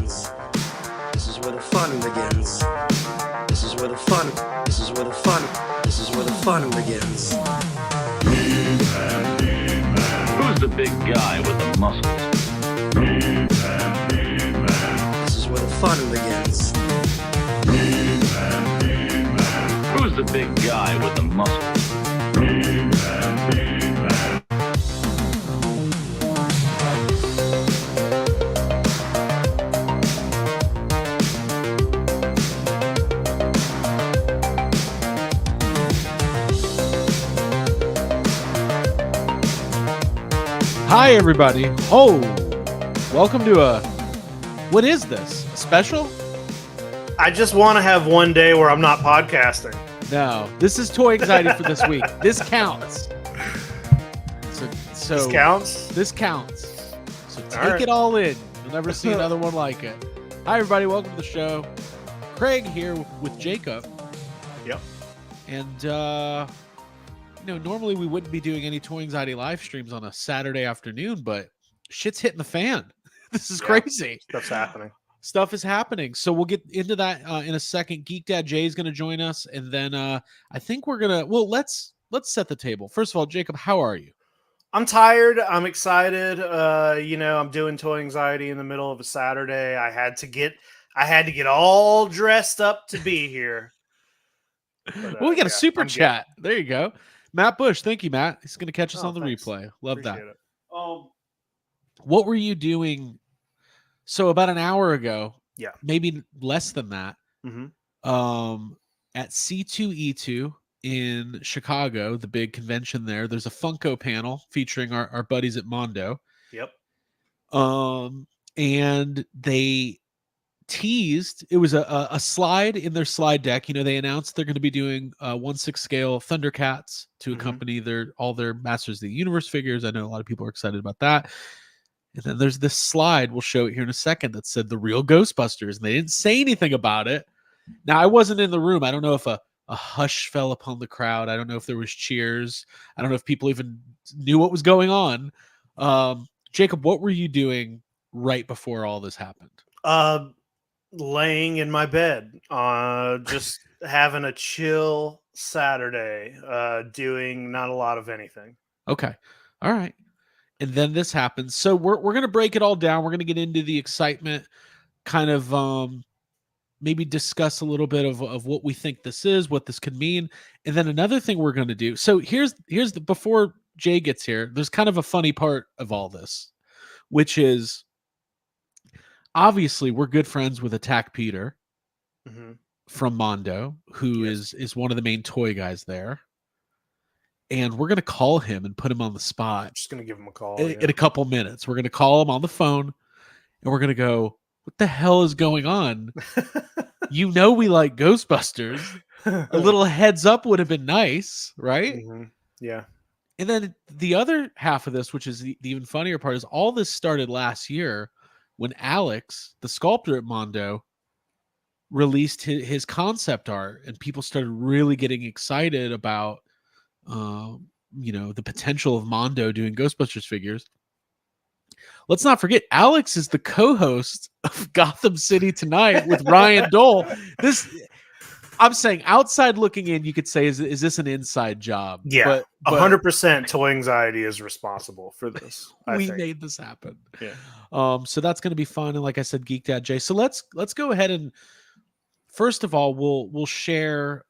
begins. This is where the fun begins. This is where the fun. This is where the fun. This is where the fun begins. Who's the big guy with the muscles? This is where the fun begins. Who's the big guy with the muscles? Hi, everybody. Oh, welcome to what is this? A special? I just want to have one day where I'm not podcasting. No, this is toy anxiety for this week. This counts. So This counts? This counts. So take All right. it all in. You'll never see another one like it. Hi, everybody. Welcome to the show. Craig here with Jacob. Yep. And, normally we wouldn't be doing any toy anxiety live streams on a Saturday afternoon, but shit's hitting the fan. This is crazy. Stuff's happening. Stuff is happening. So we'll get into that in a second. Geek Dad Jay is going to join us. And then I think we're going to, let's set the table. First of all, Jacob, how are you? I'm tired. I'm excited. I'm doing toy anxiety in the middle of a Saturday. I had to get all dressed up to be here. But, Well, we got a super I'm chat. There you go. Matt Bush. Thank you, Matt. He's going to catch us Oh, on the thanks. replay. Love that. Appreciate it. What were you doing? So about an hour ago, Yeah. maybe less than that, Mhm. at C2E2 in Chicago, the big convention there's a Funko panel featuring our buddies at Mondo. Yep. And they teased, it was a slide in their slide deck. They announced they're going to be doing 1/6 scale Thundercats to accompany all their Masters of the Universe figures. I know a lot of people are excited about that. And then there's this slide, we'll show it here in a second, that said the real Ghostbusters, and they didn't say anything about it. Now, I wasn't in the room. I don't know if a hush fell upon the crowd. I don't know if there was cheers. I don't know if people even knew what was going on. Jacob, what were you doing right before all this happened? Laying in my bed, just having a chill Saturday, doing not a lot of anything. Okay. All right. And then this happens. So we're going to break it all down. We're going to get into the excitement, kind of maybe discuss a little bit of what we think this is, what this could mean. And then another thing we're going to do. So here's before Jay gets here, there's kind of a funny part of all this, which is obviously we're good friends with Attack Peter from Mondo, who is one of the main toy guys there. And we're going to call him and put him on the spot. Just going to give him a call in a couple minutes. We're going to call him on the phone and we're going to go, what the hell is going on? We like Ghostbusters. A little heads up would have been nice, right? Yeah. And then the other half of this, which is the even funnier part, is all this started last year when Alex, the sculptor at Mondo, released his concept art and people started really getting excited about the potential of Mondo doing Ghostbusters figures. Let's not forget, Alex is the co-host of Gotham City Tonight with Ryan Dole. I'm saying, outside looking in, you could say, is this an inside job? Yeah, but 100% toy anxiety is responsible for this. We made this happen. Yeah. So that's going to be fun. And like I said, Geek Dad Jay. So let's go ahead and first of all, we'll share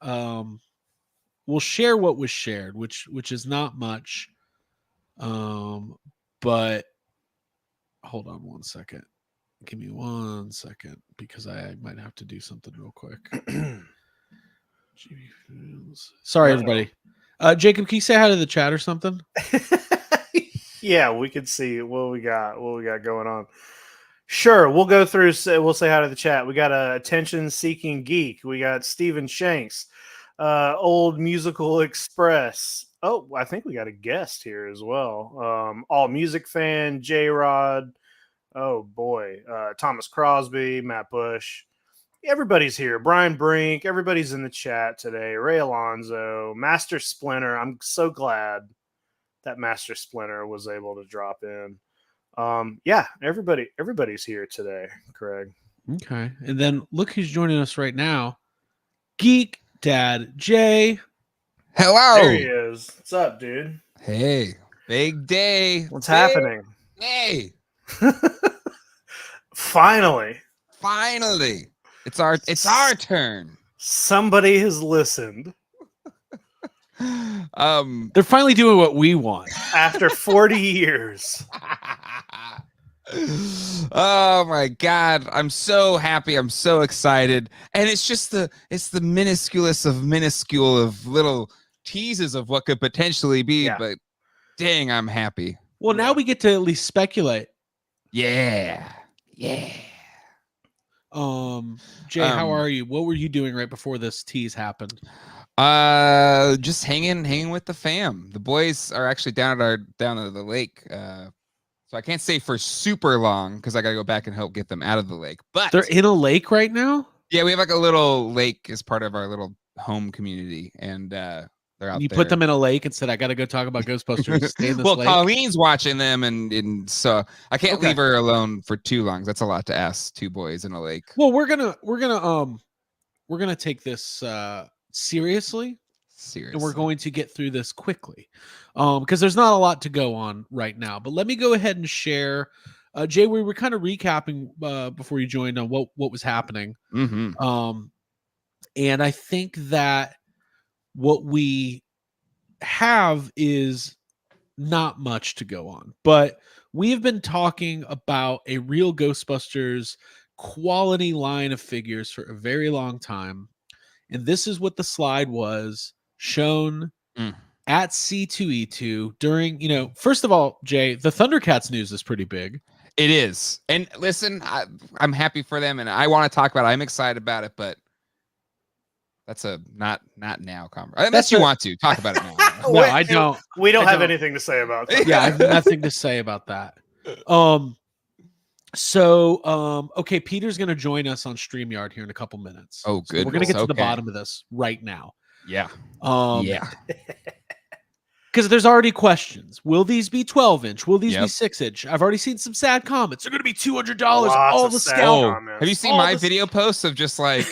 what was shared, which is not much. But hold on one second. Give me 1 second because I might have to do something real quick. Sorry, everybody. Jacob, can you say hi to the chat or something? Yeah, we can see what we got going on. Sure, we'll go through. We'll say hi to the chat. We got a attention-seeking geek. We got Steven Shanks, Old Musical Express. Oh, I think we got a guest here as well. All Music Fan, J-Rod. Oh boy, Thomas Crosby, Matt Bush. Everybody's here. Brian Brink. Everybody's in the chat today. Ray Alonzo, Master Splinter. I'm so glad that Master Splinter was able to drop in. Yeah, everybody's here today, Craig. Okay. And then look who's joining us right now. Geek Dad Jay. Hello. There he is. What's up, dude? Hey, big day. What's Big happening? Day. Finally, It's our turn. somebody has listened They're finally doing what we want. after 40 years. Oh my god, I'm so happy, I'm so excited. And it's the minusculous of minuscule of little teases of what could potentially be, Yeah. but dang, I'm happy. Well, now we get to at least speculate. Yeah. Jay, how are you? What were you doing right before this tease happened? Just hanging with the fam. The boys are actually down at the lake. So I can't stay for super long because I gotta go back and help get them out of the lake. But They're in a lake right now? yeah, we have like a little lake as part of our little home community, and they're out You there. put them in a lake and said, I gotta go talk about Ghostbusters. Stay in this Well, lake. Colleen's watching them, and so I can't Okay. leave her alone for too long. That's a lot to ask two boys in a lake. Well, we're gonna take this seriously. Seriously. And we're going to get through this quickly because there's not a lot to go on right now. But let me go ahead and share. Jay, we were kind of recapping before you joined on what was happening. Mm-hmm. And I think that what we have is not much to go on. But we have been talking about a real Ghostbusters quality line of figures for a very long time. And this is what the slide was shown at C2E2 during, first of all, Jay, the Thundercats news is pretty big. It is. And listen, I'm happy for them, and I want to talk about it. I'm excited about it, but that's a not now conversation. Unless you want to talk about it now. No, I don't. We don't I have don't. anything to say about that. Yeah, I have nothing to say about that. Okay, Peter's going to join us on StreamYard here in a couple minutes. Oh, good. We're going to get to the bottom of this right now. Yeah. Yeah. Because there's already questions. Will these be 12-inch? Will these be 6-inch? I've already seen some sad comments. They're going to be $200. All the scalp. Have you seen my video posts of just like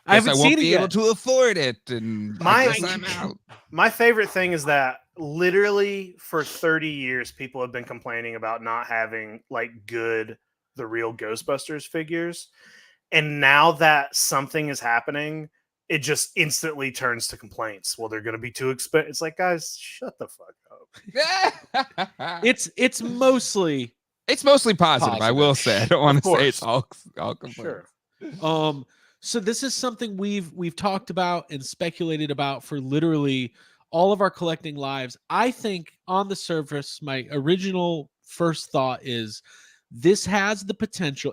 I haven't won't seen be it able yet. to afford it, and I'm out. My favorite thing is that literally for 30 years, people have been complaining about not having like the real Ghostbusters figures. And now that something is happening, it just instantly turns to complaints. Well, they're going to be too expensive. It's like, guys, shut the fuck up. It's mostly positive. I will say. I don't want to say it's all complaints. Sure. So this is something we've talked about and speculated about for literally all of our collecting lives. I think on the surface, my original first thought is this has the potential.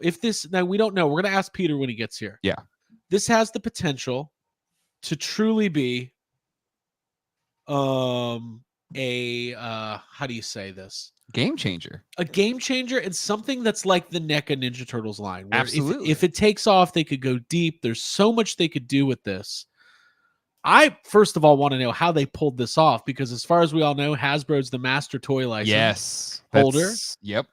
Now we don't know. We're going to ask Peter when he gets here. Yeah. This has the potential to truly be how do you say this? Game changer. A game changer, and something that's like the NECA Ninja Turtles line. Where Absolutely. If it takes off, they could go deep. There's so much they could do with this. I first of all want to know how they pulled this off, because as far as we all know, Hasbro's the master toy license holder. Yep.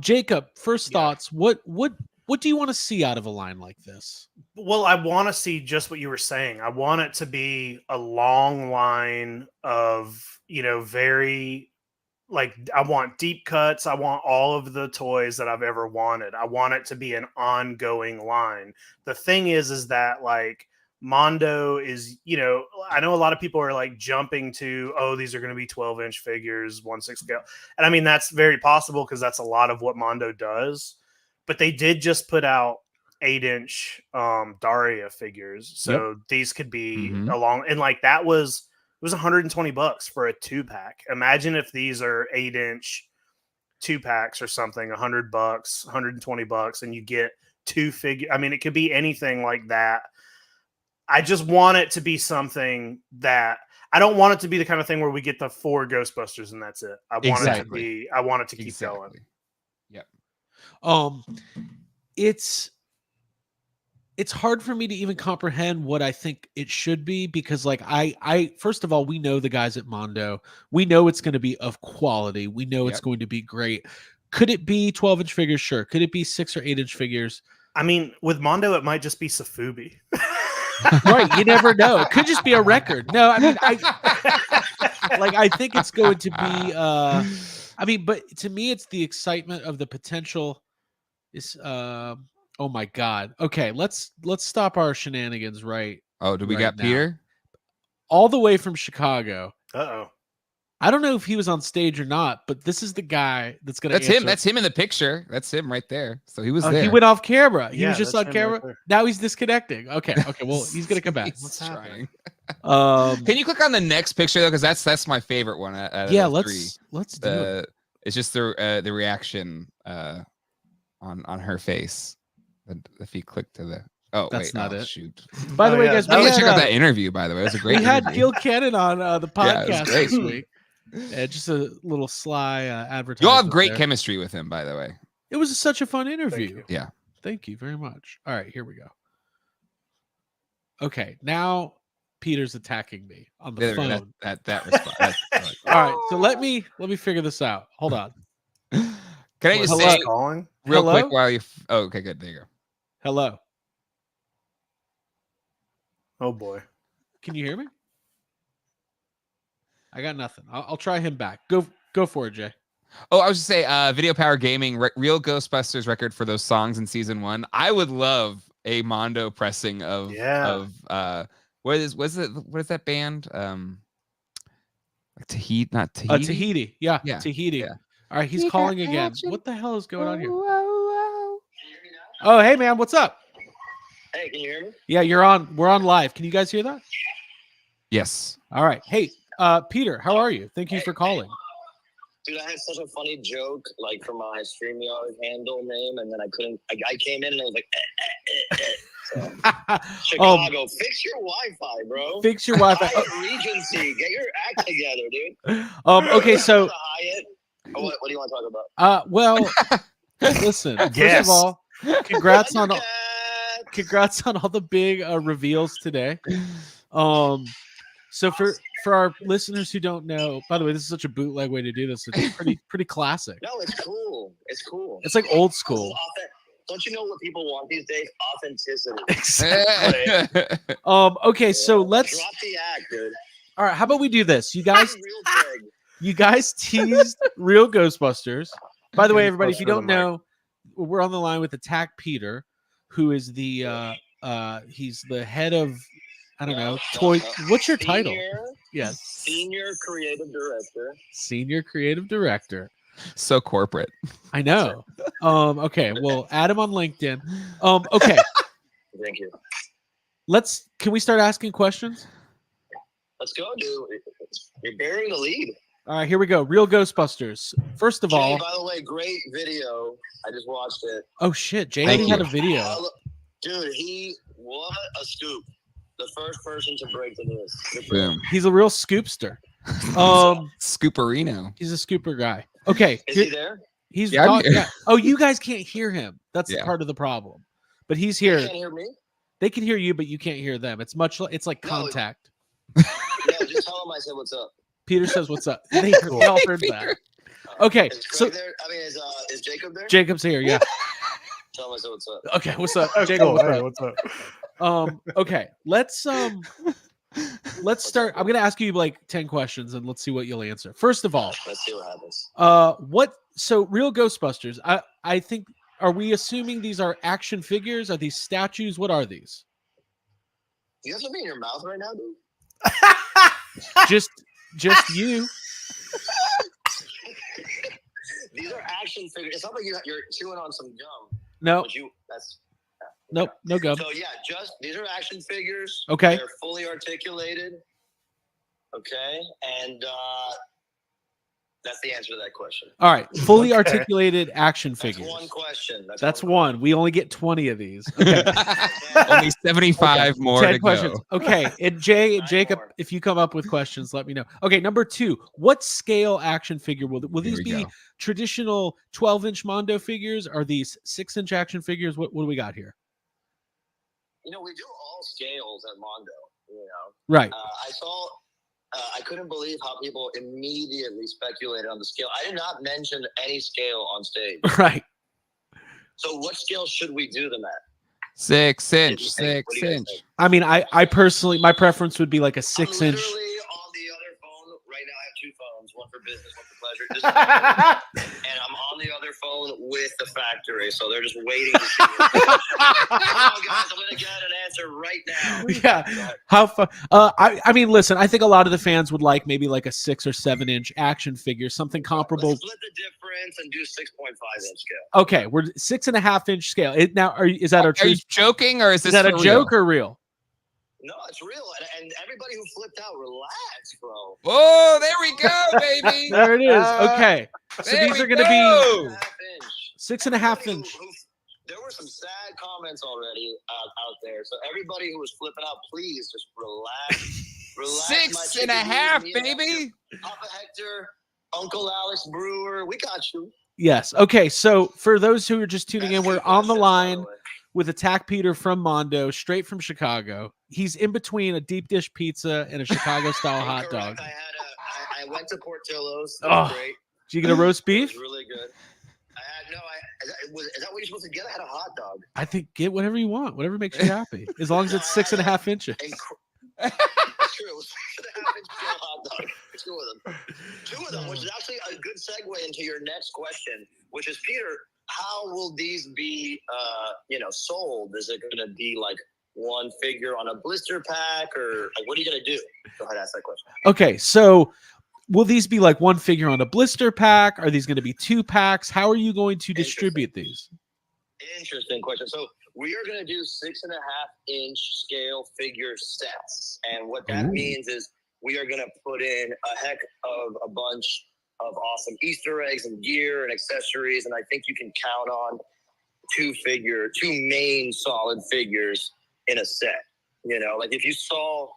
Jacob, first thoughts. What do you want to see out of a line like this? Well, I want to see just what you were saying. I want it to be a long line of, very like, I want deep cuts. I want all of the toys that I've ever wanted. I want it to be an ongoing line. The thing is that like Mondo is, I know a lot of people are like jumping to, oh, these are going to be 12-inch figures, 1/6 scale. And I mean, that's very possible because that's a lot of what Mondo does. But they did just put out 8-inch Daria figures. So these could be along, and like it was $120 for a 2-pack. Imagine if these are 8-inch 2-packs or something, $100, $120, and you get 2 figures. I mean, it could be anything like that. I just want it to be something that I don't want it to be the kind of thing where we get the 4 Ghostbusters and that's it. I want it to be. I want it to keep going. Yep. It's hard for me to even comprehend what I think it should be, because like I first of all, we know the guys at Mondo. We know it's going to be of quality. We know it's going to be great. Could it be 12-inch figures? Sure. Could it be 6 or 8-inch figures? I mean, with Mondo, it might just be Safubi. Right, you never know. It could just be a record. No, I mean, I think it's going to be. I mean, but to me, it's the excitement of the potential. Is oh my god. Okay, let's stop our shenanigans right. Oh, do we right got now. Peter? All the way from Chicago. Uh-oh. I don't know if he was on stage or not, but this is the guy that's going to That's him. That's him in the picture. That's him right there. So he was there. He went off camera. He Yeah, was just that's on him camera. right there. Now he's disconnecting. Okay. Well, he's going to come back. What's happening? Can you click on the next picture though? Because that's my favorite one. Out of Yeah, the three. let's do it. It's just the reaction on her face. If you click to the That's not it. Shoot. By the way, guys, I we want to had, check out that interview. By the way, it was a great. we had interview. Gil Cannon on the Yeah, it was podcast great. this week. Just a little sly advertisement. You'll have great there. chemistry with him. By the way. It was such a fun interview. you. Yeah. Thank you very much. All right, here we go. Okay, now Peter's attacking me on the There, phone. that response. All right, so let me figure this out. Hold on. Can I just Hello? say Calling? real Hello? quick while you? Oh, okay, good. There you go. Hello. Oh boy. Can you hear me? I got nothing. I'll try him back. Go for it, Jay. Oh, I was just say, Video Power Gaming, real Ghostbusters record for those songs in season 1. I would love a Mondo pressing of what is that band? Tahiti, not Tahiti. Tahiti. Yeah, Yeah, Tahiti. yeah. All right, he's We calling got again. action. What the hell is going on here? Whoa. Oh, hey man, what's up? Hey, can you hear me? Yeah, you're on. We're on live. Can you guys hear that? Yes. All right. Hey, Peter, how are you? Thank you for calling. Dude, I had such a funny joke, like for my StreamYard handle name, and then I couldn't. I came in and I was like, So, Chicago, fix your Wi-Fi, bro. Fix your Wi-Fi. Hyatt Regency, get your act together, dude. Okay, so The Hyatt. Oh, what do you want to talk about? well, listen. First Yes. of all, congrats on Thundercats! all the big reveals today. So for our listeners who don't know, by the way, this is such a bootleg way to do this. It's pretty classic. No, it's cool. It's cool. It's like old school. Don't you know what people want these days? Authenticity. Exactly. Okay, so let's. Drop the act, dude. All right, how about we do this? You guys, Real Craig. you guys teased real Ghostbusters. By the way, everybody, if you Closer to don't the mic. know, we're on the line with Attack Peter, who is the he's the head of I don't know toy. What's your title? Yes, Senior creative director. senior creative director. So corporate. I know. Okay, well, add him on LinkedIn. Okay, Thank you. can we start asking questions? Let's go, dude. You're bearing the lead. All right, here we go. Real Ghostbusters. First of Jay, all, by the way, great video. I just watched it. oh shit, Jay Thank already had you. a video. Dude, what a scoop. The first person to break the news. Good for Boom. him. He's a real scoopster. Scooperino. He's a scooper guy. Okay, Is here- he there? he's Yeah, I'm talk- here. yeah. Oh, you guys can't hear him. That's Yeah. part of the problem. But he's You here. can't hear me? They can hear you, but you can't hear them. It's it's like No. contact. No, just tell him I said what's up. Peter says, "What's up?" They all heard that. Okay, Is so Craig there? I mean, is Jacob there? Jacob's here. Yeah. Tell him I said what's up. Okay, what's up, Oh, Jacob? cool. What's Hey, up? what's up? Okay, let's start. I'm gonna ask you like 10 questions, and let's see what you'll answer. First of all, Let's see what happens. So real Ghostbusters? I think. Are we assuming these are action figures? Are these statues? What are these? You have something in your mouth right now, dude? Just you. These are action figures. It's not like you're chewing on some gum. No, But that's nope, no gum. So yeah, these are action figures. Okay. They're fully articulated. Okay. And that's the answer to that question. All right, fully Okay. articulated action That's figures. one question. That's one. We only get 20 of these. Okay. Only 75 more 10 to questions. go. Okay. And Nine Jacob, more. if you come up with questions, let me know. Okay. Number 2, what scale action figure will Here these we be? go. Traditional 12-inch Mondo figures? Are these 6-inch action figures? What do we got here? You know, we do all scales at Mondo. You know, Right. I saw. I couldn't believe how people immediately speculated on the scale. I did not mention any scale on stage. Right. So what scale should we do them at? 6 inch, What do you guys 6 inch. think? I mean, I personally, my preference would be like a I'm 6 inch. literally on the other phone right now. I have 2 phones, one for business, one for pleasure. And I'm on the other phone with the factory, so they're just waiting to see. Come on, guys, I'm gonna get an answer right now. Yeah. How fun? I mean, listen. I think a lot of the fans would like maybe like a 6 or 7 inch action figure, something comparable. Let's split the difference and do 6.5 inch scale. Okay, we're 6.5 inch scale. Now, is that our Are you truth? joking or is Is this that a for real? joke or real? No, it's real, and everybody who flipped out, relax, bro. Oh, there we go, baby. There it is. Okay, so There these we are going to be go. 6.5 inch. 6.5 Everybody inch. there were some sad comments already out there, so everybody who was flipping out, please just relax. Relax. 6.5, baby. Papa Hector, Uncle Alex Brewer, we got you. Yes. Okay. So for those who are just tuning in, That's we're good on the questions, by line way. with Attack Peter from Mondo, straight from Chicago. He's in between a deep dish pizza and a Chicago style hot Incorrect. dog. I went to Portillo's. It Oh, was great. Did you get a roast It beef? was really good. Is that what you're supposed to get? I had a hot dog. I think get whatever you want, whatever makes you happy, as long as it's 6.5 inches. It's true. It was 6.5 inch scale hot dog. 2 of them. 2 of them, which is actually a good segue into your next question, which is, Peter, how will these be, sold? Is it going to be like one figure on a blister pack, or like, what are you going to do? Go ahead, ask that question. Okay, so will these be like one figure on a blister pack? Are these going to be 2 packs? How are you going to distribute these? Interesting question. So we are going to do 6.5 inch scale figure sets, and what that means is we are going to put in a heck of a bunch of awesome Easter eggs and gear and accessories, and I think you can count on 2 main solid figures in a set. You know, like if you saw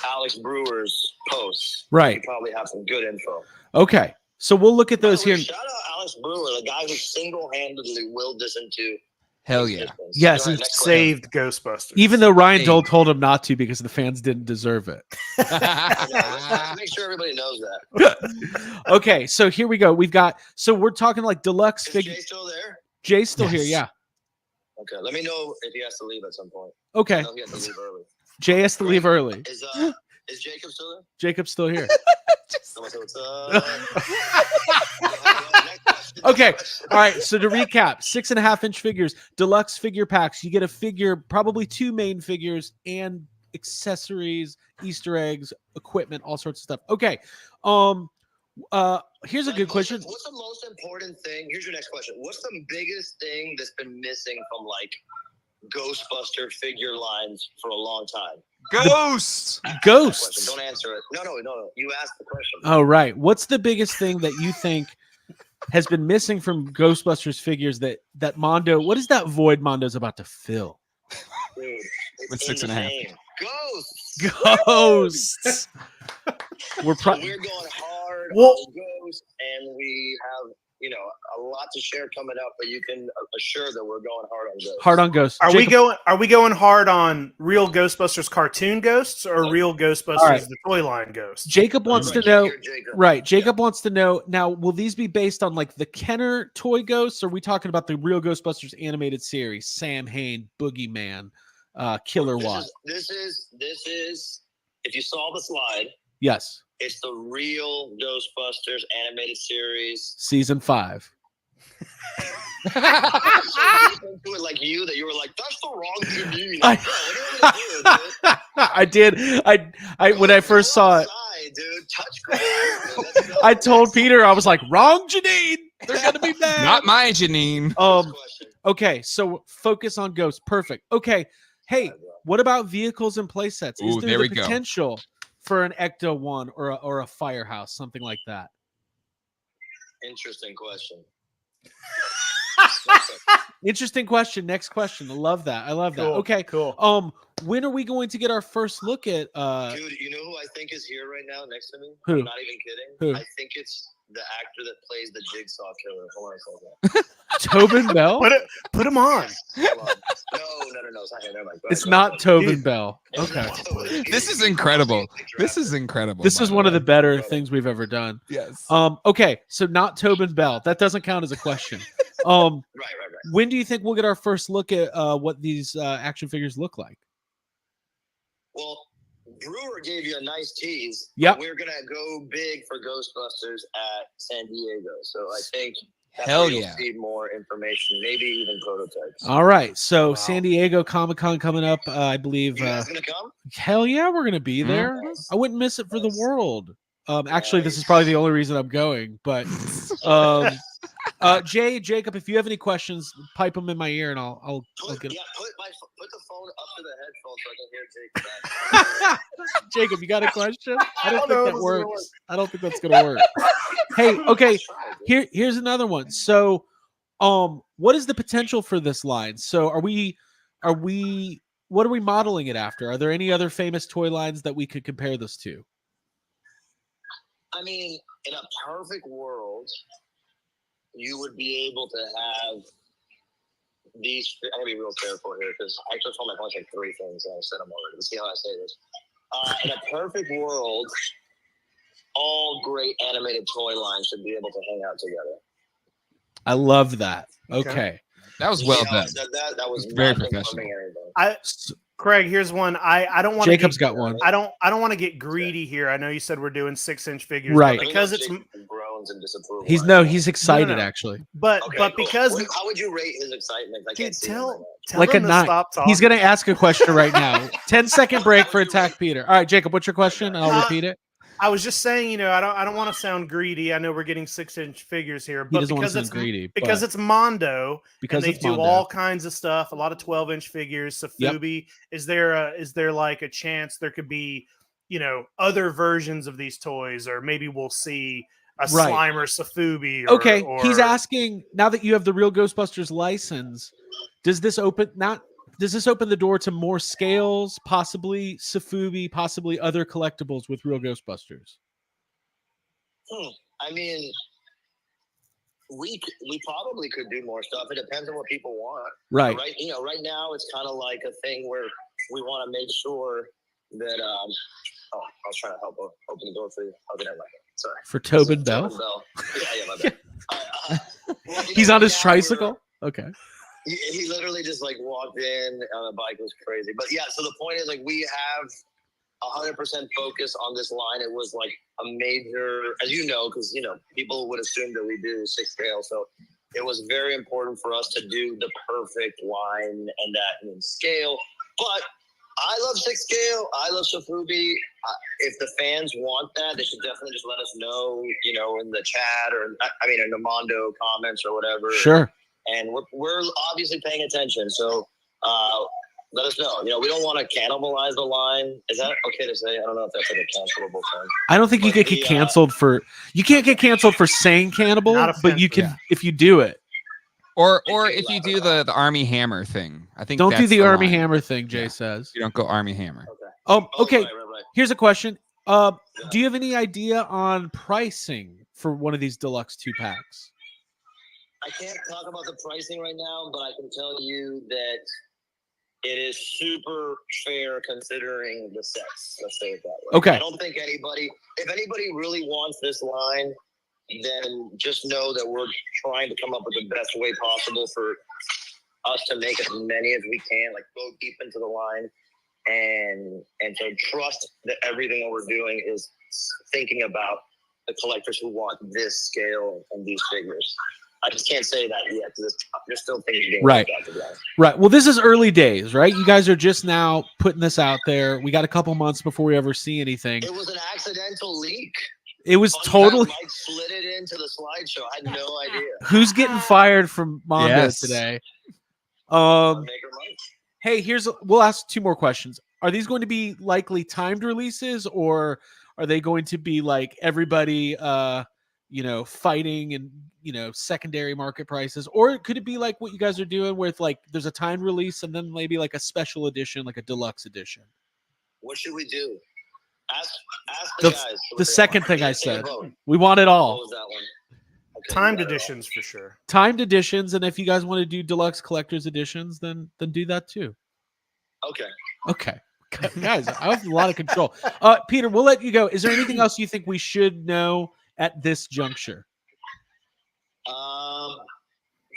Alex Brewer's posts, Right. you probably have some good info. Okay, so we'll look at By the those way, here. shout out Alex Brewer, the guy who single-handedly willed this into Hell yeah. existence. Yes, Go ahead, and next question. Saved Ghostbusters. Even though Ryan Hey. Dole told him not to because the fans didn't deserve it. Let's make sure everybody knows that. Okay, so here we go. So we're talking like deluxe Is figure. Jay still there? Jay's still here, Yes. yeah. Okay, let me know if he has to leave at some point. Okay, I know he has to leave early. Jay has to leave early. Is Jacob still there? Jacob's still here. Someone say what's up. Next question. Okay. All right, so to recap, 6.5 inch figures, deluxe figure packs. You get a figure, probably 2 main figures and accessories, Easter eggs, equipment, all sorts of stuff. Okay. Here's a Like, good question. What's the most important thing? Here's your next question. What's the biggest thing that's been missing from like Ghostbuster figure lines for a long time? Ghosts. Ghosts. Don't answer it. No. You asked the question. Oh, right. What's the biggest thing that you think has been missing from Ghostbusters figures that Mondo, what is that void Mondo's about to fill? Dude, it's With in 6.5. the name. Ghosts. Ghosts. We're So we're going hard Well- on Ghosts, and we have a lot to share coming up. But you can assure that we're going hard on Ghosts. hard on Ghosts. Are Jacob, we going hard on real Ghostbusters cartoon ghosts or real Ghostbusters All right. the toy line ghosts? Jacob wants to Right, know. you're Jacob. Right. Jacob wants to know now, will these be based on like the Kenner toy ghosts? Or are we talking about the real Ghostbusters animated series? Sam Hain, Boogeyman, Killer Watt. This is. If you saw the slide, Yes. it's the real Ghostbusters animated series. Season 5. So deep into it like you that you were like, that's the wrong Janine. I- Bro, what do you want to do, dude? I did. I when I first saw it, Outside, dude. Touch grass. Dude. Let's go. I told Peter, I was like, wrong Janine. They're gonna be mad. Not my Janine. Next question. Okay, so focus on ghosts. Perfect. Okay. Hey, what about vehicles and play sets? Is Ooh, there there the we go. potential for an Ecto 1 or a Firehouse, something like that? Interesting question. Interesting question. Next question. I love that. Cool, Okay. cool. When are we going to get our first look at Dude, you know who I think is here right now next to me? Who? I'm not even kidding. Who? I think it's the actor that plays the Jigsaw Killer. Hold on a second. Tobin Bell? Put him on. Hold on. No. It's not him. Never mind. Go It's ahead, not go Tobin Dude. Bell. ahead. Okay. It's not Tobin. This is incredible. This is incredible. This by is one of way. the better things we've ever done. Yes. Okay, so not Tobin Bell. That doesn't count as a question. Right. When do you think we'll get our first look at what these action figures look like? Well, Brewer gave you a nice tease. Yep. We're gonna go big for Ghostbusters at San Diego, so I think that's Hell where you'll yeah. see more information, maybe even prototypes. All right, so Wow. San Diego Comic-Con coming up, I believe. You guys gonna come? Hell yeah, we're gonna be there. Nice. I wouldn't miss it for the Nice. world. Actually, this is Nice. probably the only reason I'm going. But Jay, Jacob, if you have any questions, pipe them in my ear, and I'll Put get the phone up to the headphones so I can hear Jake back. Jacob, you got a question? I don't know think if that this is gonna works. I don't think that's gonna work. Hey, okay, here's another one. So, what is the potential for this line? So, what are we modeling it after? Are there any other famous toy lines that we could compare this to? I mean, in a perfect world, you would be able to have these. I gotta be real careful here because I just told my phone like 3 things and I said them already. Let's see how I say this. In a perfect world, all great animated toy lines should be able to hang out together. I love that. Okay. Okay. That was well See how I done. said that was Very not confirming professional. anything. Craig, here's one. I don't want to. Jacob's got one. I don't want to get greedy here. I know you said we're doing 6-inch figures, Right. But because it's groans and disapproval. He's excited No. actually. but Okay, but cool. because How would you rate his excitement? I dude, can't see him right now. tell Like a him to 9. stop talking. He's gonna ask a question right now. 10-second break for Attack Peter. All right, Jacob, what's your question? And I'll repeat it. I was just saying, I don't want to sound greedy. I know we're getting 6-inch figures here, He but doesn't want because to it's sound greedy. because but it's Mondo, because and they it's do Mondo. all kinds of stuff. A lot of 12-inch figures. Safubi. Is there like a chance there could be, other versions of these toys, or maybe we'll see a Right. Slimer Safubi? Okay, or, he's asking, now that you have the Real Ghostbusters license, does this open the door to more scales, possibly Safubi, possibly other collectibles with Real Ghostbusters? I mean, we probably could do more stuff. It depends on what people want. Right. Right. Right now it's kind of like a thing where we want to make sure that. I was trying to help open the door for you. Okay, never mind. Sorry. For Tobin Bell? Tobin Bell. Yeah, my bad. Well, He's on his now tricycle? Okay. he literally just like walked in on a bike. It was crazy. But yeah, so the point is like we have 100% focus on this line. It was like a major, as you know, because people would assume that we do 6 scale. So it was very important for us to do the perfect line, and that means scale. But I love 6 scale. I love Safubi. If the fans want that, they should definitely just let us know, in the chat or in the Mondo comments or whatever. Sure. And we're obviously paying attention. So let us know. We don't want to cannibalize the line. Is that okay to say? I don't know if that's like a cancelable thing. I don't think you could get canceled you can't get canceled for saying cannibal, Not but you can if you do it. Or if you do the Army Hammer thing. I think Don't do that's the Army line. Hammer thing, Jay Yeah. says. You don't go Army Hammer. Okay. Right. Here's a question. Do you have any idea on pricing for one of these deluxe 2-packs? I can't talk about the pricing right now, but I can tell you that it is super fair considering the sets. Let's say it that way. Okay. I don't think if anybody really wants this line, then just know that we're trying to come up with the best way possible for us to make as many as we can, like go deep into the line, and to trust that everything that we're doing is thinking about the collectors who want this scale and these figures. I just can't say that yet. You're still thinking Right. Like that, to be honest. Right. Well, this is early days, right? You guys are just now putting this out there. We got a couple months before we ever see anything. It was an accidental leak. It was Fun totally. fact, Mike slid it into the slideshow. I had no idea. Who's getting fired from Mondo Yes. today? Maker Mike. Hey, we'll ask 2 more questions. Are these going to be likely timed releases, or are they going to be like everybody, fighting and secondary market prices, or could it be like what you guys are doing, with like there's a timed release and then maybe like a special edition, like a deluxe edition? What should we do? Ask the guys. what The they second want. thing I Take a said, vote. we want it What all. was that one? Okay, timed you got it all. editions for sure. Timed editions, and if you guys want to do deluxe collector's editions, then do that too. Okay. Guys, I have a lot of control. Peter, we'll let you go. Is there anything else you think we should know at this juncture?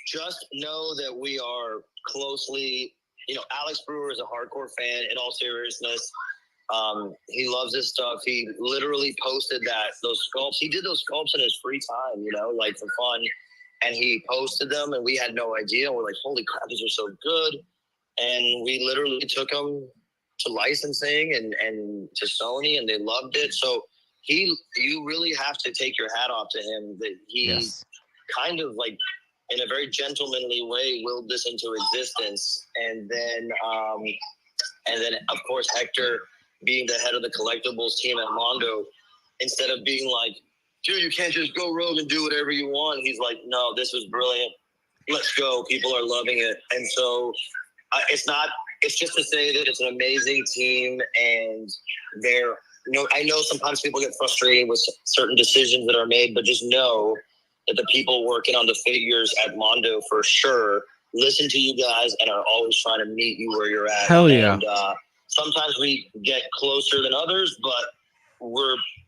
just know that we are closely, Alex Brewer is a hardcore fan in all seriousness. He loves this stuff. He literally posted those sculpts. He did those sculpts in his free time, like for fun. And he posted them and we had no idea. We're like, holy crap, these are so good. And we literally took them to licensing and to Sony, and they loved it. So you really have to take your hat off to him that he kind of like in a very gentlemanly way willed this into existence. And then of course, Hector being the head of the collectibles team at Mondo, instead of being like, dude, you can't just go rogue and do whatever you want. He's like, no, this was brilliant. Let's go. People are loving it. And so it's just to say that it's an amazing team, and I know sometimes people get frustrated with certain decisions that are made, but just know that the people working on the figures at Mondo for sure listen to you guys and are always trying to meet you where you're at. Hell yeah. And sometimes we get closer than others, but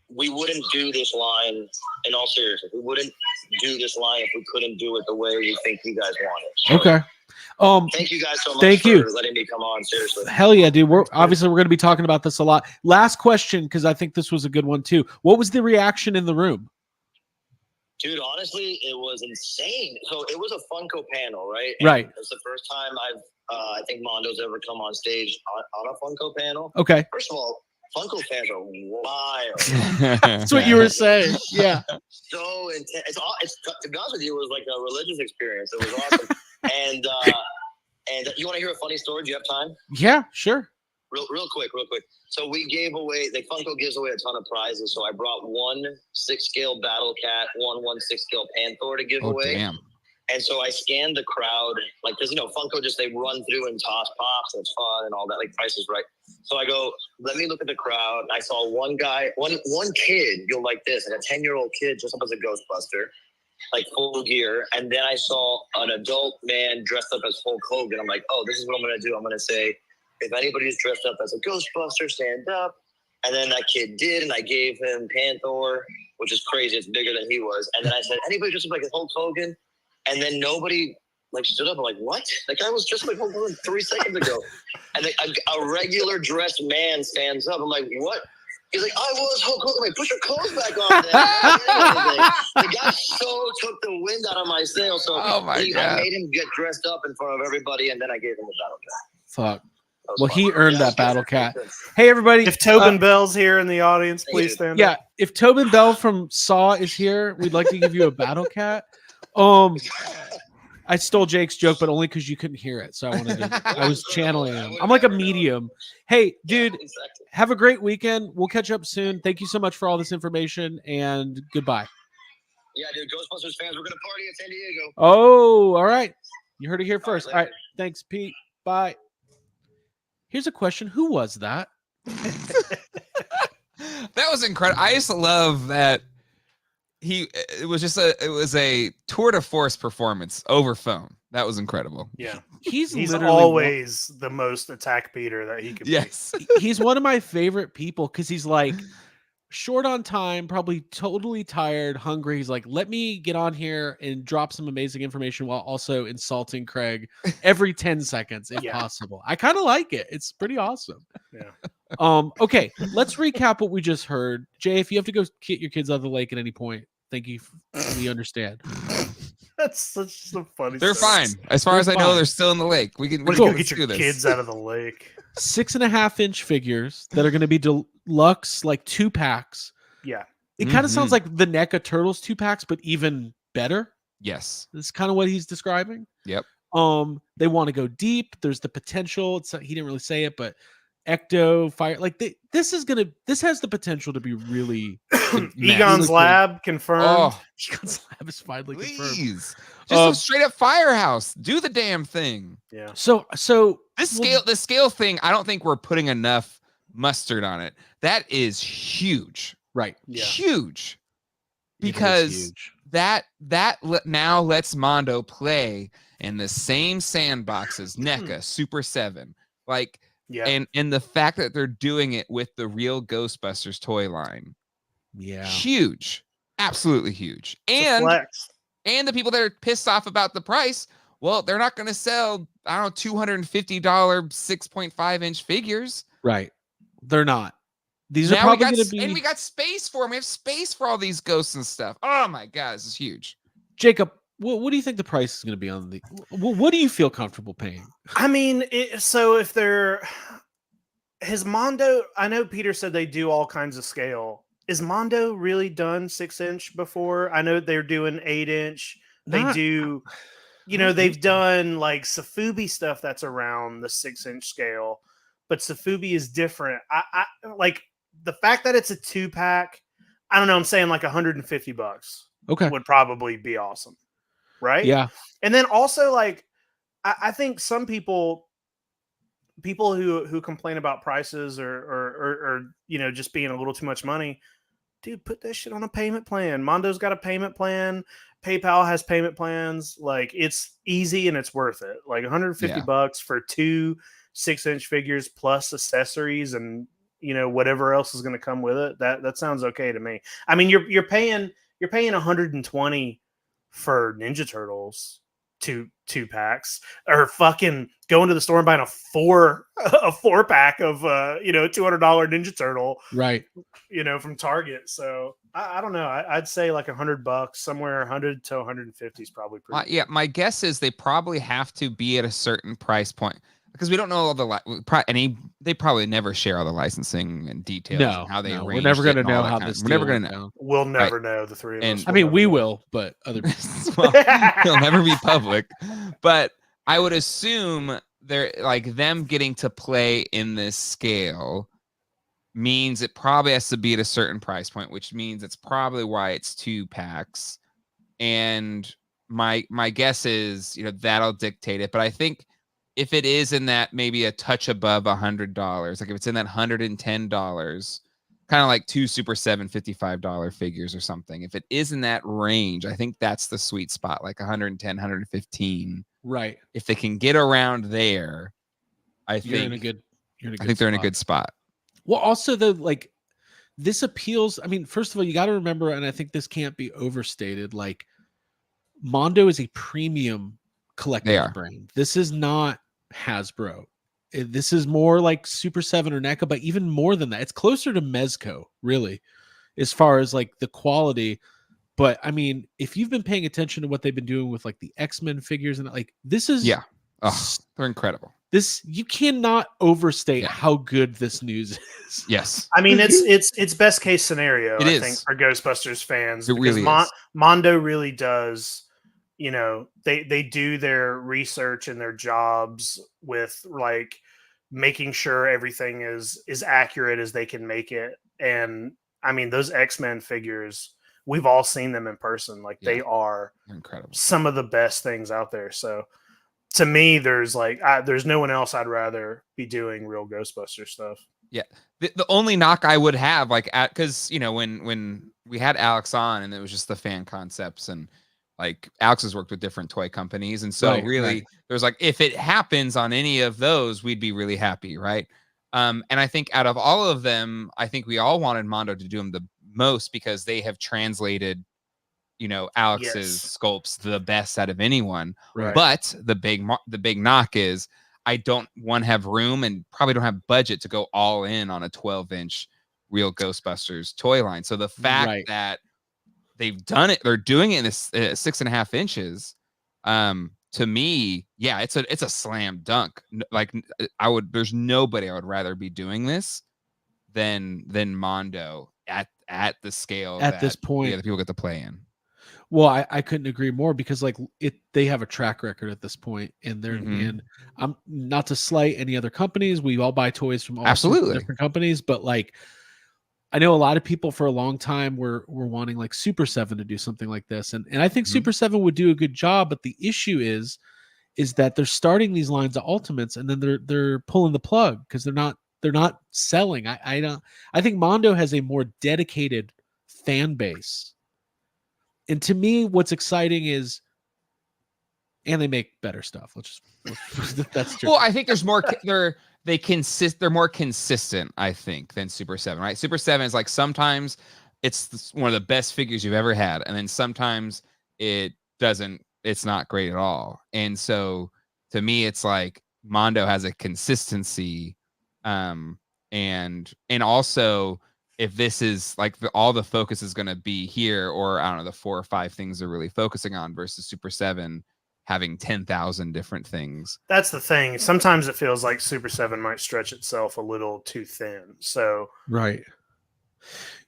we wouldn't do this line, in all seriousness, we wouldn't do this line if we couldn't do it the way we think you guys want it. So, Okay. thank you guys so much thank for you. letting me come on. Seriously. Hell yeah, dude. We're going to be talking about this a lot. Last question, because I think this was a good one too. What was the reaction in the room? Dude, honestly, it was insane. So it was a Funko panel, right? Right. It's the first time I think Mondo's ever come on stage on a Funko panel. Okay. First of all, Funko fans are wild. That's what you were saying. Yeah. So intense. To be honest with you, it was like a religious experience. It was awesome. And you want to hear a funny story? Do you have time? Yeah, sure. Real quick. So we gave away, Funko gives away a ton of prizes. So I brought 1 6-scale Battle Cat, 1 6-scale Panther to give away. Damn. And so I scanned the crowd, because Funko they run through and toss pops, and it's fun and all that, like Price is Right. So I go, let me look at the crowd. And I saw one guy, one kid, you'll like this, like a 10-year-old kid dressed up as a Ghostbuster, like full gear. And then I saw an adult man dressed up as Hulk Hogan. I'm like, oh, this is what I'm going to do. I'm going to say, if anybody's dressed up as a Ghostbuster, stand up. And then that kid did, and I gave him Panther, which is crazy. It's bigger than he was. And then I said, anybody dressed up like a Hulk Hogan? And then nobody stood up. I'm like, what? That guy was just like Hulk Hogan 3 seconds ago. And a regular dressed man stands up. I'm like, what? He's like, I was Hulk Hogan. I'm like, put your clothes back on then. The guy so took the wind out of my sail. So Oh my I God. made him get dressed up in front of everybody, and then I gave him the battle cat. Fuck. That was Well, fun. he earned Yeah, that it was battle good. cat. It was good. Hey, everybody. If Tobin Bell's here in the audience, please stand Yeah, up. if Tobin Bell from Saw is here, we'd like to give you a battle cat. I stole Jake's joke, but only because you couldn't hear it. So I was channeling him. I'm like a medium. Hey, dude, Yeah, exactly. have a great weekend. We'll catch up soon. Thank you so much for all this information, and goodbye. Yeah, dude, Ghostbusters fans, we're going to party in San Diego. Oh, all right. You heard it here first. All right. later. Thanks, Pete. Bye. Here's a question. Who was that? That was incredible. I just love that it was a tour de force performance over phone. That was incredible. Yeah. He's He's literally always the most attack beater that he could be. Yes. he's one of my favorite people because he's like short on time, probably totally tired, hungry. He's like, let me get on here and drop some amazing information while also insulting Craig every 10 seconds if Yeah. possible. I kind of like it. It's pretty awesome. Yeah. Okay, let's recap what we just heard. Jay, if you have to go get your kids out of the lake at any point, thank you. We understand. That's such a funny They're story. fine. As far They're as I know, fine. they're still in the lake. We can Let's Cool. go let's get do your this. kids out of the lake. 6.5-inch figures that are going to be deluxe, like 2-packs. Yeah. It kind of Mhm. sounds like the NECA Turtles 2-packs, but even better. Yes. That's kind of what he's describing. Yep. They want to go deep. There's the potential. He didn't really say it, but Ecto Fire, like this has the potential to be really. Egon's cool. Lab confirmed. Oh, Egon's Lab is finally confirmed. please. Just Um, a straight up firehouse. Do the damn thing. Yeah. So This scale thing, I don't think we're putting enough mustard on it. That is huge. right. Yeah. Huge. It is Because huge. that now lets Mondo play in the same sandbox as NECA, Super 7. Like, Yeah. and the fact that they're doing it with the real Ghostbusters toy line. Yeah. Huge. Absolutely huge. It's a flex. And the people that are pissed off about the price, well, they're not going to sell, I don't know, $250 6.5-inch figures. Right. They're not. These are Now probably going to be. and we got space for them. We have space for all these ghosts and stuff. Oh my God, this is huge. Jacob, what do you think the price is going to be on the? What do you feel comfortable paying? I mean, so if they're his Mondo, I know Peter said they do all kinds of scale. Is Mondo really done 6-inch before? I know they're doing 8-inch. They Not- do, I don't they've think so. done like Safubi stuff that's around the 6-inch scale, but Safubi is different. I like the fact that it's a 2-pack. I don't know. I'm saying like $150 Okay. would probably be awesome, right? Yeah. And then also like I think some people who complain about prices or just being a little too much money, dude, put that shit on a payment plan. Mondo's got a payment plan. PayPal has payment plans. Like, it's easy and it's worth it. Like $150 for 2 6-inch figures plus accessories and whatever else is going to come with it. That sounds okay to me. I mean, you're paying $120 for Ninja Turtles two packs, or fucking going to the store and buying a 4-pack of $200 Ninja Turtle, Right. from Target. So I don't know. I'd say like $100, somewhere 100 to 150 is probably pretty. Yeah, my guess is they probably have to be at a certain price point because we don't know all the they probably never share all the licensing and details No, and how they we're arranged never going it to and all know that how kind of- this. We're never deal going went to know. down. We'll never know. The three of And- us. I mean, never we know. will, but other people. Well, it'll never be public, but I would assume they're like them getting to play in this scale means it probably has to be at a certain price point, which means it's probably why it's 2 packs. And my guess is, that'll dictate it. But I think if it is in that maybe a touch above $100, like if it's in that $110, kind of like 2 Super 7 $55 figures or something. If it is in that range, I think that's the sweet spot, like 110, 115. Right. If they can get around there, I You're in a think good. You're in a good. I think they're in a spot. good spot. Well, also like this appeals. I mean, first of all, you got to remember, and I think this can't be overstated. Like, Mondo is a premium They collectible are. brand. This is not Hasbro. This is more like Super 7 or NECA, but even more than that. It's closer to Mezco, really, as far as like the quality. But I mean, if you've been paying attention to what they've been doing with like the X-Men figures and like this is Yeah. Oh, they're incredible. this you cannot overstate Yeah. how good this news is. Yes. I mean, it's best case scenario. It I is. think for Ghostbusters fans, It because really is. Mondo really does. They do their research and their jobs with like making sure everything is accurate as they can make it. And I mean, those X-Men figures, we've all seen them in person. Like, they are They're incredible. some of the best things out there. So to me, there's no one else I'd rather be doing real Ghostbuster stuff. Yeah. The only knock I would have, like, because when we had Alex on and it was just the fan concepts, and like Alex has worked with different toy companies, and so Right. there's like, if it happens on any of those, we'd be really happy, right? And I think out of all of them, I think we all wanted Mondo to do them the most because they have translated, Alex's sculpts the best out of anyone. Right. But the big knock is I don't have room and probably don't have budget to go all in on a 12-inch real Ghostbusters toy line. So the fact that they've done it, they're doing it in this 6.5 inches. To me, yeah, it's a slam dunk. Like, there's nobody I would rather be doing this than Mondo at the scale At this point. the people get to play in. Well, I couldn't agree more, because like they have a track record at this point, and they're Mhm. and I'm not to slight any other companies. We all buy toys from all sorts of Absolutely. different companies, but like I know a lot of people for a long time were wanting like Super 7 to do something like this, and I think Mhm. Super 7 would do a good job. But the issue is that they're starting these lines of Ultimates, and then they're pulling the plug because they're not selling. I think Mondo has a more dedicated fan base. And to me, what's exciting is, and they make better stuff. That's true. Well, I think there's more. They're more consistent, I think, than Super 7. Right? Super 7 is like sometimes it's one of the best figures you've ever had, and then sometimes it it's not great at all. And so to me, it's like Mondo has a consistency. And also, if this is like all the focus is going to be here, or I don't know, the 4 or 5 things they're really focusing on versus Super 7 having 10,000 different things. That's the thing. Sometimes it feels like Super 7 might stretch itself a little too thin. So, right.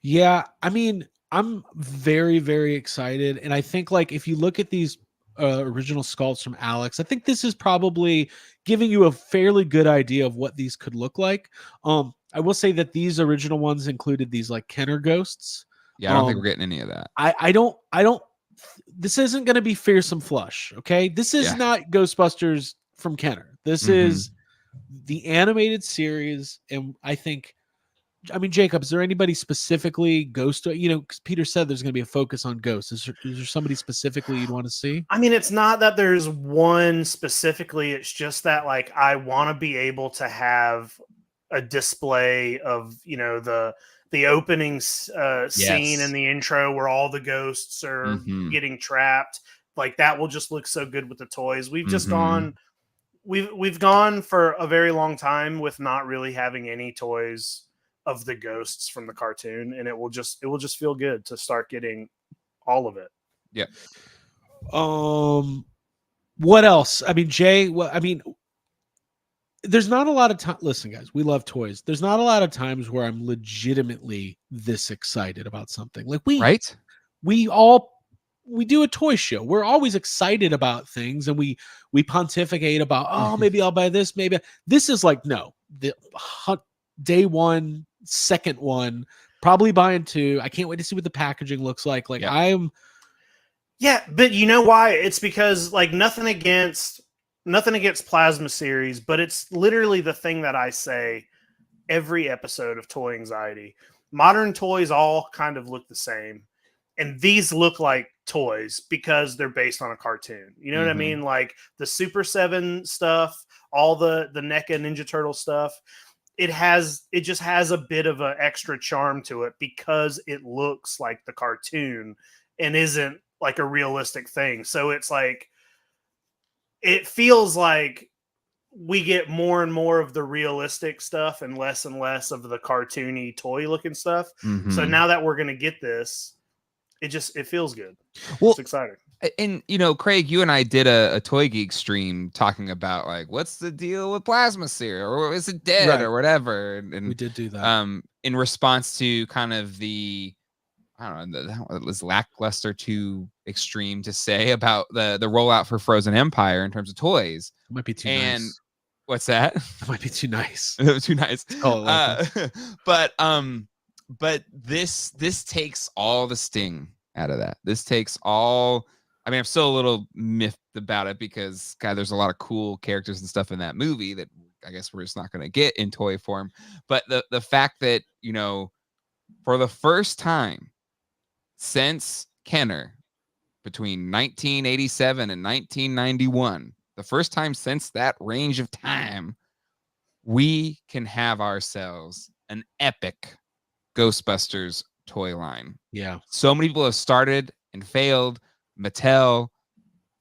Yeah. I mean, I'm very, very excited. And I think, like, if you look at these original sculpts from Alex, I think this is probably giving you a fairly good idea of what these could look like. I will say that these original ones included these like Kenner ghosts. Yeah, I don't think we're getting any of that. I don't this isn't going to be Fearsome Flush. Okay. This is not Ghostbusters from Kenner. This is the animated series. And I mean, Jacob, is there anybody specifically Ghost? You know, because Peter said there's going to be a focus on ghosts. Is there somebody specifically you'd want to see? I mean, it's not that there's one specifically. It's just that, like, I want to be able to have a display of, you know, the opening scene in the intro where all the ghosts are getting trapped. Like, that will just look so good with the toys. We've just gone, we've gone for a very long time with not really having any toys of the ghosts from the cartoon, and it will just feel good to start getting all of it. Yeah. What else? I mean, Jay, there's not a lot of time. Listen, guys, we love toys. There's not a lot of times where I'm legitimately this excited about something. Like we do a toy show. We're always excited about things, and we pontificate about, oh, maybe I'll buy this. Maybe this is like, no, the day one, second one, probably buying 2. I can't wait to see what the packaging looks like. Like yeah, but you know why? It's because, like, nothing against Plasma Series, but it's literally the thing that I say every episode of Toy Anxiety. Modern toys all kind of look the same, and these look like toys because they're based on a cartoon. You know what I mean? Like the Super 7 stuff, all the NECA Ninja Turtle stuff. It just has a bit of an extra charm to it because it looks like the cartoon and isn't like a realistic thing. So it's like, it feels like we get more and more of the realistic stuff and less of the cartoony toy looking stuff. So now that we're going to get this, it feels good. Well, it's exciting. And, you know, Craig, you and I did a Toy Geek stream talking about, like, what's the deal with Plasma Series, or is it dead, or whatever. And we did do that. In response to kind of the, I don't know, it was lackluster to extreme to say about the rollout for Frozen Empire in terms of toys. It might be too nice. What's that? It might be too nice. Too nice. But this takes all the sting out of that. This takes all. I mean, I'm still a little miffed about it because, God, there's a lot of cool characters and stuff in that movie that I guess we're just not going to get in toy form. But the fact that, you know, for the first time since Kenner, between 1987 and 1991, the first time since that range of time, we can have ourselves an epic Ghostbusters toy line. Yeah. So many people have started and failed. Mattel,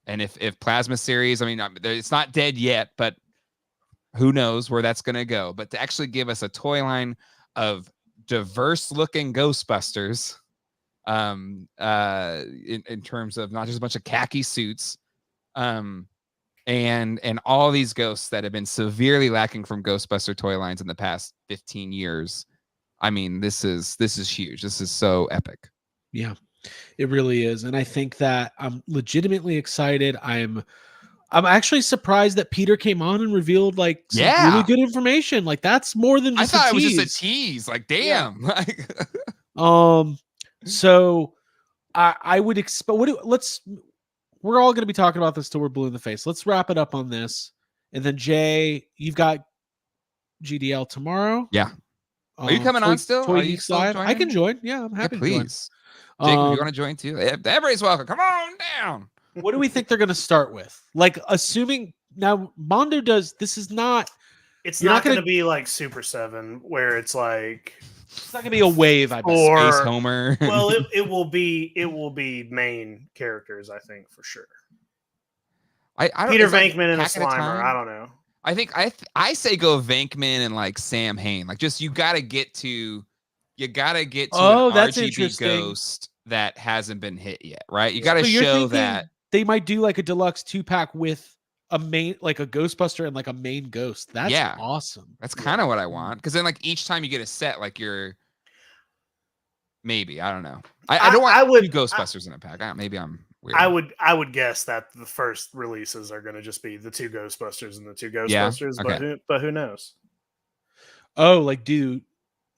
and if Plasma Series, I mean, it's not dead yet, but who knows where that's going to go. But to actually give us a toy line of diverse looking Ghostbusters, in terms of not just a bunch of khaki suits, and all these ghosts that have been severely lacking from Ghostbuster toy lines in the past 15 years. I mean, this is huge. This is so epic. Yeah, it really is. And I think that I'm legitimately excited. I'm actually surprised that Peter came on and revealed like some really good information. Like, that's more than just I thought a it was tease. just a tease. Like, damn. Yeah. So I would expect we're all going to be talking about this till we're blue in the face. Let's wrap it up on this. And then Jay, you've got GDL tomorrow. Yeah. Are you coming on still? Toy Are you Geek still side? joining? I can join. Yeah, I'm happy to join. Please. Jake, if you want to join too, everybody's welcome. Come on down. What do we think they're going to start with? Like, assuming now Mondo does, this is not. It's not going to be like Super 7 where it's like It's not gonna be a wave. I bet. Or- Space Homer. Well, it will be main characters, I think, for sure. I don't, Peter it's like Venkman and a pack at Slimer. time. I don't know. I think I say go Venkman and like Sam Hain. Like just you gotta get to Oh, an that's RGB interesting. ghost that hasn't been hit yet, right? You gotta So you're show thinking that. they might do like a deluxe 2-pack with a main, like a Ghostbuster and like a main ghost. That's Yeah. awesome. That's kind of what I want. Because then like each time you get a set, like you're maybe, I don't know. I don't want two Ghostbusters in a pack. Maybe I'm weird. I would guess that the first releases are going to just be the 2 Ghostbusters and the 2 Ghostbusters, okay. but who knows? Oh, like do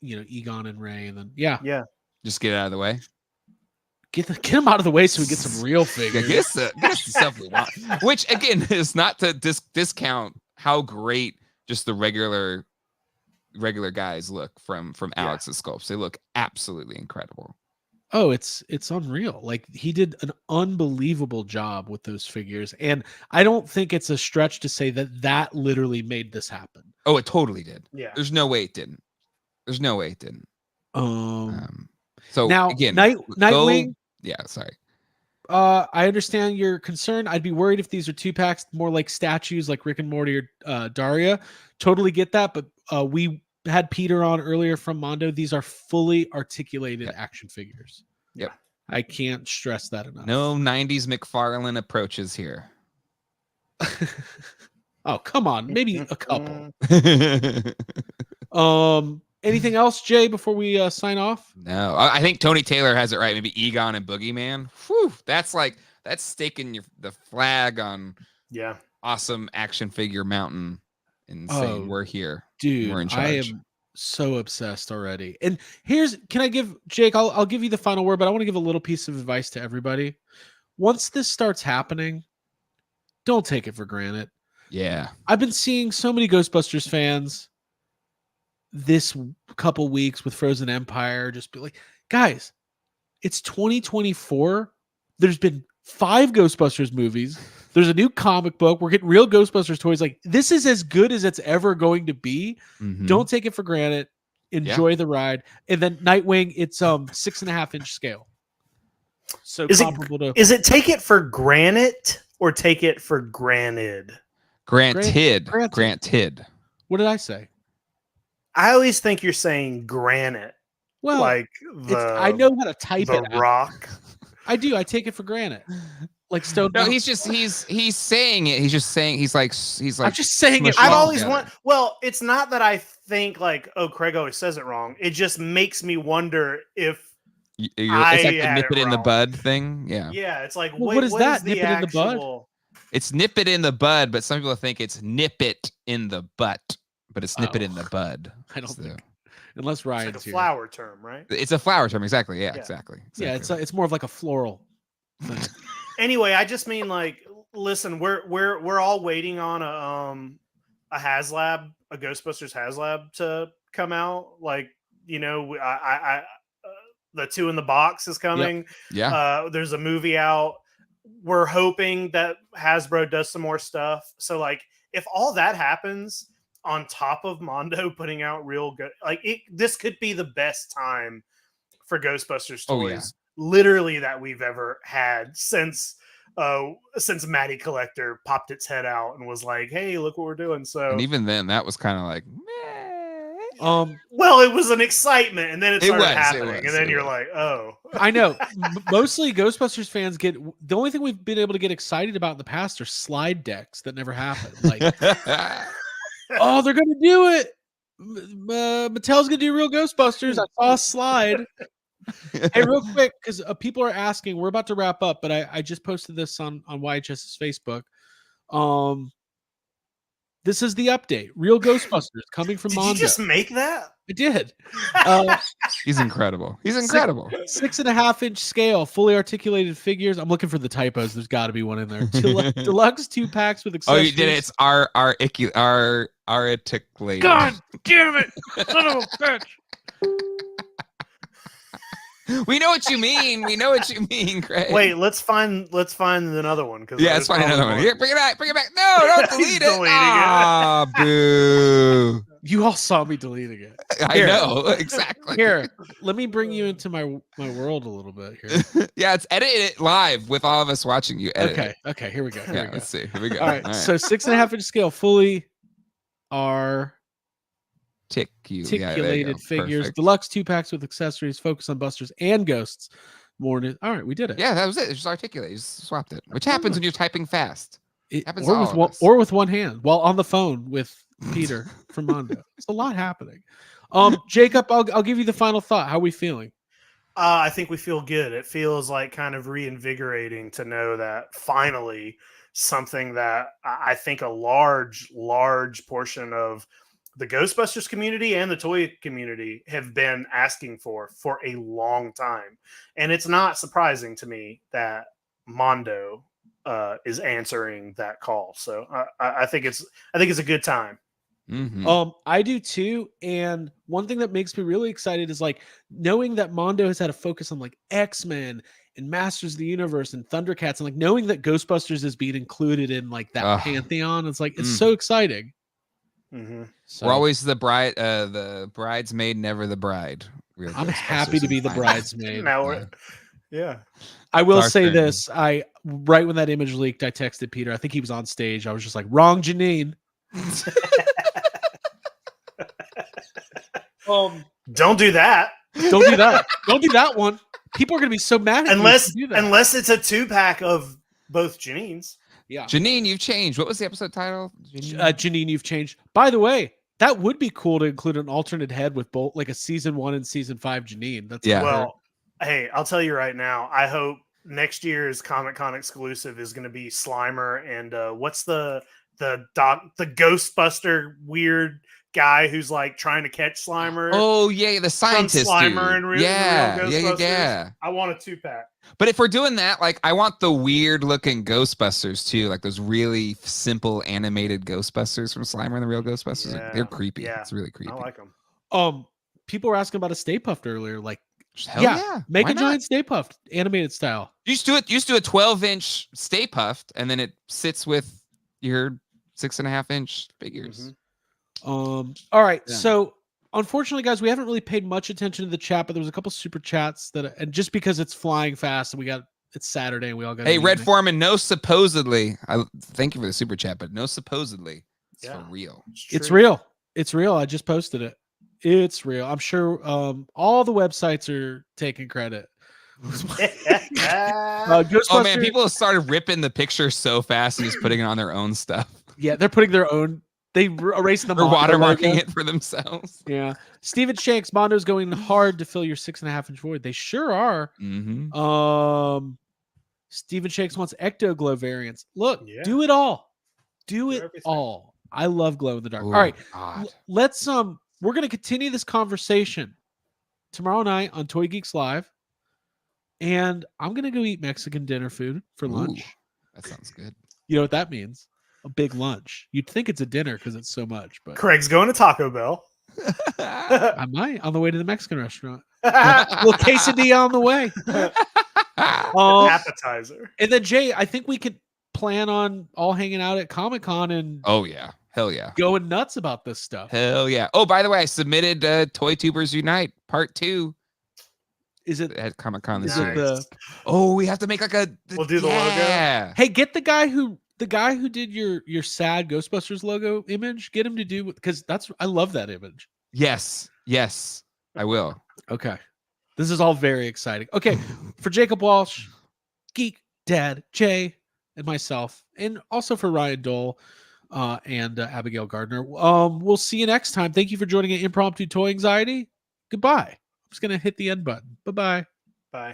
Egon and Ray, and then Yeah. Just get it out of the way. get them out of the way so we get some real Yeah, figures. get us the stuff we want. Which again is not to discount how great just the regular guys look from Alex's sculpts. They look absolutely incredible. Oh, it's unreal. Like he did an unbelievable job with those figures, and I don't think it's a stretch to say that literally made this happen. Oh, it totally did. Yeah. There's no way it didn't. So Now, again, Nightwing. Yeah, sorry. I understand your concern. I'd be worried if these are 2-packs, more like statues, like Rick and Morty or Daria. Totally get that, but we had Peter on earlier from Mondo. These are fully articulated action figures. Yep. I can't stress that enough. No 90s McFarlane approaches here. Oh, come on. Maybe a couple. No, Anything else, Jay, before we sign off? I think Tony Taylor has it right. Maybe Egon and Boogeyman. Whew, that's staking the flag on awesome action figure mountain and saying we're here. Dude, we're in charge. I am so obsessed already. And can I give Jake, I'll give you the final word, but I want to give a little piece of advice to everybody. Once this starts happening, don't take it for granted. Yeah. I've been seeing so many Ghostbusters fans this couple weeks with Frozen Empire just be like, guys, it's 2024. There's been 5 Ghostbusters movies. There's a new comic book. We're getting real Ghostbusters toys. Like, this is as good as it's ever going to be. Mhm. Don't take it for granted. Enjoy the ride. And then Nightwing, it's 6.5-inch scale. So Is it take it for granted or take it for granted? Granted. What did I say? I always think you're saying granite. Well, like I know how to type the it. rock. I do. I take it for granted. Like Stone. No, he's saying it. He's just saying he's like I'm just saying it. I've wrong. always well, it's not that I think like, oh, Craig always says it wrong. It just makes me wonder if it's like the had nip it in the wrong. bud thing. Yeah. Yeah, it's like Well, wait, what is that? the Nip it in the bud? actual- It's nip it in the bud, but some people think it's nip it in the butt, but it's nip it in the bud. I don't So- think. Unless It's Ryan's like a here. flower term, right? It's a flower term, exactly. Yeah, Yeah. exactly. Yeah, it's more of like a floral thing. Anyway, I just mean like, listen, we're all waiting on a HasLab, a Ghostbusters HasLab to come out. Like, I the 2 in the box is coming. Yeah. There's a movie out. We're hoping that Hasbro does some more stuff. So like, if all that happens on top of Mondo putting out real good, this could be the best time for Ghostbusters Oh, toys, literally, that we've ever had since Matty Collector popped its head out and was like, "Hey, look what we're doing." So, And even then, that was kind of like, meh. well, it was an excitement, and then it started happening, was, and then it you're was. like, "Oh." I know. Mostly Ghostbusters fans get the only thing we've been able to get excited about in the past are slide decks that never happened. Like, oh, they're gonna do it. Mattel's gonna do real Ghostbusters. I saw a slide. Hey, real quick, because people are asking. We're about to wrap up, but I just posted this on YHS's Facebook. This is the update. Real Ghostbusters coming from Did Mondo. you just make that? I did. He's incredible. He's incredible. 6.5-inch scale, fully articulated figures. I'm looking for the typos. There's got to be one in there. Deluxe 2-packs with Oh, accessories. you did it. It's articulated. God damn it! Son of a bitch. We know what you mean. We know what you mean, Craig. Wait, let's find another one. Yeah, let's find another one. Here, bring it back. Bring it back. No, don't delete it. Deleting it. Ah, boo. You all saw me deleting it. I Here. know exactly. Here, let me bring you into my world a little bit here. Yeah, it's edit it live with all of us watching you. Edit Okay, it. okay, here we go. Here Yeah, we go. let's see. Here we go. All right, so 6.5-inch scale, fully articulated figures, Perfect. deluxe 2-packs with accessories, focus on busters and ghosts. More new. All right, we did it. Yeah, that was it. It's just articulate. You just swapped it, which happens when you're typing fast. Happens to or all with of one, us. or with one hand while on the phone with Peter from Mondo. It's a lot happening. Jacob, I'll give you the final thought. How are we feeling? I think we feel good. It feels like kind of reinvigorating to know that finally something that I think a large portion of the Ghostbusters community and the toy community have been asking for a long time. And it's not surprising to me that Mondo is answering that call. So I think it's a good time. Mhm. I do too. And one thing that makes me really excited is like knowing that Mondo has had a focus on like X-Men and Masters of the Universe and Thundercats, and like knowing that Ghostbusters is being included in like that Ugh. pantheon. It's like it's Mm. so exciting. Mm-hmm. So We're always the bridesmaid, never the bride. Real I'm Ghostbusters happy to be the finally. bridesmaid. Now Yeah. yeah. I will Our say thing. this. Right when that image leaked, I texted Peter. I think he was on stage. I was just like, wrong Janine. Don't do that. Don't do that. Don't do that one. People are gonna be so mad at you if you do that. Unless it's a 2-pack of both Janines. Yeah. Janine, you've changed. What was the episode title? Janine, you've changed. By the way, that would be cool to include an alternate head with both like a season 1 and season 5 Janine. That's Yeah. Well, hey, I'll tell you right now. I hope next year's Comic-Con exclusive is going to be Slimer and what's the Ghostbuster weird guy who's like trying to catch Slimer. Oh yeah, the from scientist Slimer dude. and real Ghostbusters. Yeah. I want a 2-pack. But if we're doing that, like, I want the weird looking Ghostbusters too, like those really simple animated Ghostbusters from Slimer and the Real Ghostbusters. Like, they're creepy. Yeah. It's really creepy. I like them. people were asking about a Stay Puffed earlier. Like, Hell yeah. make Why a not? giant Stay Puffed, animated style. You used to do a 12-inch Stay Puffed, and then it sits with your 6.5-inch figures. All right. Yeah. So unfortunately, guys, we haven't really paid much attention to the chat, but there was a couple super chats that, and just because it's flying fast, and it's Saturday, and we all got. Hey, Red Foreman, no supposedly. I thank you for the super chat, but no supposedly. It's for real. It's real. It's real. I just posted it. It's real. I'm sure all the websites are taking credit. Oh man, people started ripping the picture so fast and just putting it on their own stuff. Yeah, they're putting their own. They erasing them. Or watermarking it for themselves. Yeah. Steven Shanks, Mondo's going hard to fill your 6.5-inch void. They sure are. Mm-hmm. Steven Shanks wants Ecto Glow variants. Look, Yeah. do it all. Do it everything. all. I love glow in the dark. Oh, all right. God. Let's we're gonna continue this conversation tomorrow night on Toy Geeks Live. And I'm gonna go eat Mexican dinner food for lunch. Ooh, that sounds good. You know what that means? A big lunch. You'd think it's a dinner because it's so much, but Craig's going to Taco Bell. I might on the way to the Mexican restaurant. Little quesadilla on the way. Appetizer. And then Jay, I think we could plan on all hanging out at Comic-Con and Oh yeah. Hell yeah. going nuts about this stuff. Hell yeah. Oh, by the way, I submitted Toy Tubers Unite Part 2 Is it? at Comic-Con this Is year. it the? Oh, we have to make like a We'll do the logo. yeah. Hey, get the guy who did your sad Ghostbusters logo image. Get him to do because I love that image. Yes. Yes. I will. Okay, this is all very exciting. Okay, for Jacob Walsh, Geek Dad Jay, and myself, and also for Ryan Dole and Abigail Gardner. We'll see you next time. Thank you for joining an Impromptu Toy Anxiety. Goodbye. I'm just gonna hit the end button. Bye-bye. Bye.